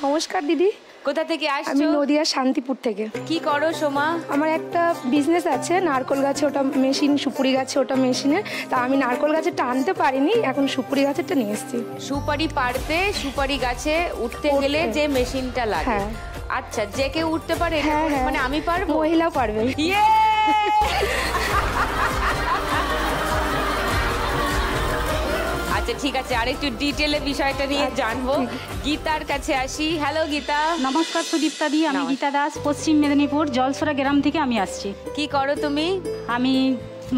নমস্কার দিদি। কোথা থেকে আসছো? আমি নদিয়া শান্তিপুর থেকে। কি করো সোমা? আমার একটা বিজনেস আছে, নারকোল গাছে ওটা মেশিন, সুপুরি গাছে ওটা মেশিনে। তা আমি নারকোল গাছেরটা আনতে পারিনি, এখন সুপুরি গাছেরটা নিয়ে এসেছি। সুপারি পাড়তে, সুপারি গাছে উঠতে গেলে যে মেশিনটা লাগে। হ্যাঁ। আচ্ছা, যে কেউ উঠতে পারে? হ্যাঁ, মানে আমি পারবো? মহিলাও পারবে। ইয়ে! আচ্ছা ঠিক আছে, আরেকটু ডিটেলে বিষয়টা নিয়ে জানবো। গীতার কাছে আসি। হ্যালো গীতা। নমস্কার সুদীপ্তা দি, আমি গীতা দাস, পশ্চিম মেদিনীপুর জলসরা গ্রাম থেকে আমি আসছি। কি করো তুমি? আমি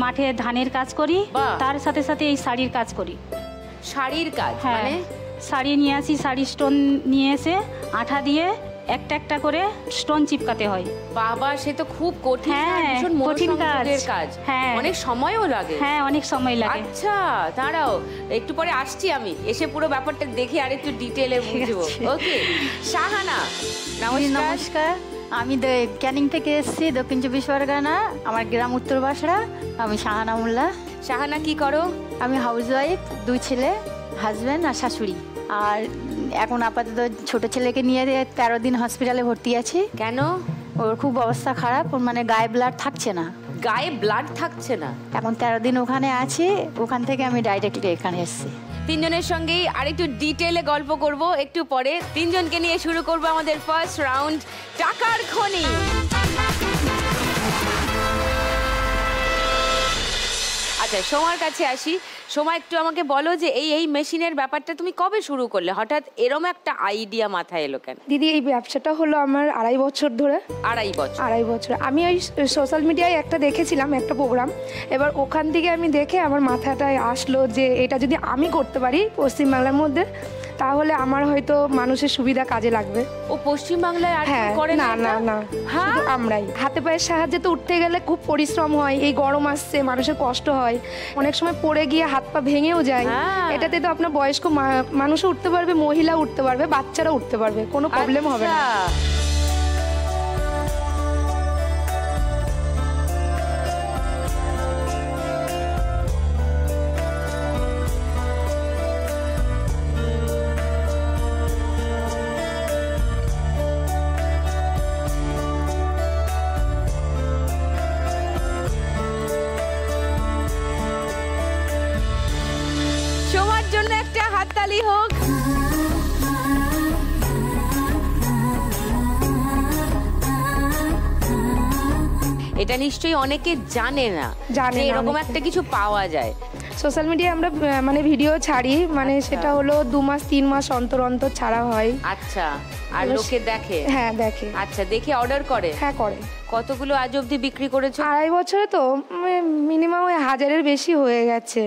মাঠে ধানের কাজ করি, তার সাথে সাথে এই শাড়ির কাজ করি। শাড়ির কাজ? হ্যাঁ, মানে শাড়ি নিয়ে আসি, শাড়ি স্টোন নিয়ে এসে আঠা দিয়ে একটা একটা করে স্টোন চিপকাতে হয়। বাবা, সে তো খুব কঠিন। হ্যাঁ, ভীষণ কঠিন কাজ। হ্যাঁ, অনেক সময়ও লাগে। হ্যাঁ, অনেক সময় লাগে। আচ্ছা দাঁড়াও, একটু পরে আসছি আমি, এসে পুরো ব্যাপারটা দেখি আর একটু ডিটেলে বুঝবো। ওকে, শাহানা। নমস্কার, আমি ক্যানিং থেকে এসেছি, দক্ষিণ চব্বিশ পরগনা। আমার গ্রাম উত্তর বাসড়া। আমি শাহানা মোল্লা। শাহানা কি করো? আমি হাউস ওয়াইফ, 2 ছেলে, হাজব্যান্ড আর শাশুড়ি। আর এখন আপাতত ছোট ছেলেকে নিয়ে 13 দিন হসপিটালে ভর্তি আছি। কেন? ওর খুব অবস্থা খারাপ, ওর মানে গায়ে ব্লাড থাকছে না। গায়ে ব্লাড থাকছে না? এখন 13 দিন ওখানে আছি, ওখান থেকে আমি ডাইরেক্টলি এখানে এসেছি। তিনজনের সঙ্গেই আরেকটু ডিটেলে গল্প করব একটু পরে। তিনজনকে নিয়ে শুরু করব আমাদের ফার্স্ট রাউন্ড, টাকার খনি। আচ্ছা, সোমার কাছে আসি। সোমা, একটু আমাকে বলো যে এই মেশিনের ব্যাপারটা তুমি কবে শুরু করলে? হঠাৎ এরম একটা আইডিয়া মাথায় এলো কেন? দিদি, এই ব্যবসাটা হলো আমার 2.5 বছর ধরে। 2.5 বছর। আমি ওই সোশ্যাল মিডিয়ায় একটা দেখেছিলাম, একটা প্রোগ্রাম। এবার ওখান থেকে আমি দেখে আমার মাথাটায় আসলো যে এটা যদি আমি করতে পারি পশ্চিমবাংলার মধ্যে, তাহলে আমার হয়তো মানুষের সুবিধা কাজে লাগবে। ও পশ্চিমবাংলায় আর হ্যাঁ, করে না না না, শুধু আমরাই। হাতে পায়ের সাহায্যে তো উঠতে গেলে খুব পরিশ্রম হয়, এই গরম আসছে, মানুষের কষ্ট হয়, অনেক সময় পড়ে গিয়ে হাত পা ভেঙেও যায়। এটাতে তো আপনার বয়স্ক মানুষও উঠতে পারবে, মহিলা উঠতে পারবে, বাচ্চারা উঠতে পারবে, কোনো প্রবলেম হবে না। সোমার জন্য একটা হাততালি হোক। এটা নিশ্চয়ই অনেকে জানে না যে এরকম একটা কিছু পাওয়া যায়। সোশ্যাল মিডিয়ায় আমরা মানে ভিডিও ছাড়ি, মানে সেটা হলো 2 মাস 3 মাস অন্তর অন্তর ছাড়া হয়। আচ্ছা, আর লোকে দেখে? হ্যাঁ, দেখে। আচ্ছা, দেখে অর্ডার করে? হ্যাঁ, করে। কতগুলো আজ অবধি বিক্রি করেছো? 2.5 বছরে তো মিনিমাম 1000-এর বেশি হয়ে গেছে।